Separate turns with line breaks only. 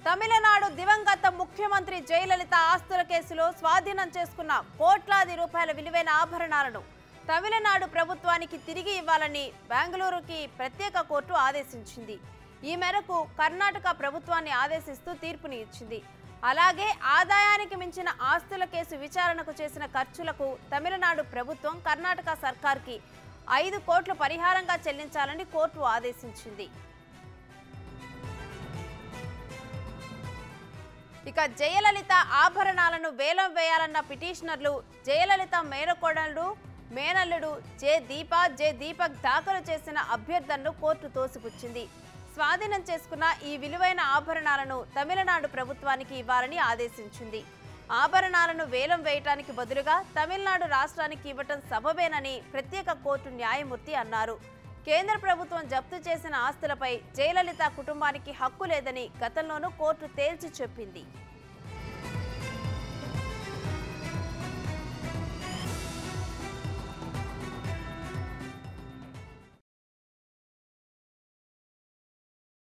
తమిళనాడు దివంగత ముఖ్యమంత్రి జయలలిత ఆస్తుల కేసులో స్వాధీనం చేసుకున్న కోట్లాది రూపాయల విలువైన ఆభరణాలను తమిళనాడు ప్రభుత్వానికి తిరిగి ఇవ్వాలని బెంగళూరుకి ప్రత్యేక కోర్టు ఆదేశించింది. ఈ మేరకు కర్ణాటక ప్రభుత్వాన్ని ఆదేశిస్తూ తీర్పుని ఇచ్చింది. అలాగే ఆదాయానికి మించిన ఆస్తుల కేసు విచారణకు చేసిన ఖర్చులకు తమిళనాడు ప్రభుత్వం కర్ణాటక సర్కార్కి 5 కోట్ల పరిహారంగా చెల్లించాలని కోర్టు ఆదేశించింది. ఇక జయలలిత ఆభరణాలను వేలం వేయాలన్న పిటిషనర్లు జయలలిత మేనకోడళ్లు మేనల్లుడు జె దీపక్ దాఖలు చేసిన అభ్యర్థనను కోర్టు తోసిపుచ్చింది. స్వాధీనం చేసుకున్న ఈ విలువైన ఆభరణాలను తమిళనాడు ప్రభుత్వానికి ఇవ్వాలని ఆదేశించింది. ఆభరణాలను వేలం వేయటానికి బదులుగా తమిళనాడు రాష్ట్రానికి ఇవ్వటం సబబేనని ప్రత్యేక కోర్టు న్యాయమూర్తి అన్నారు. కేంద్ర ప్రభుత్వం జప్తు చేసిన ఆస్తులపై జయలలిత కుటుంబానికి హక్కు లేదని గతంలోనూ కోర్టు తేల్చి చెప్పింది.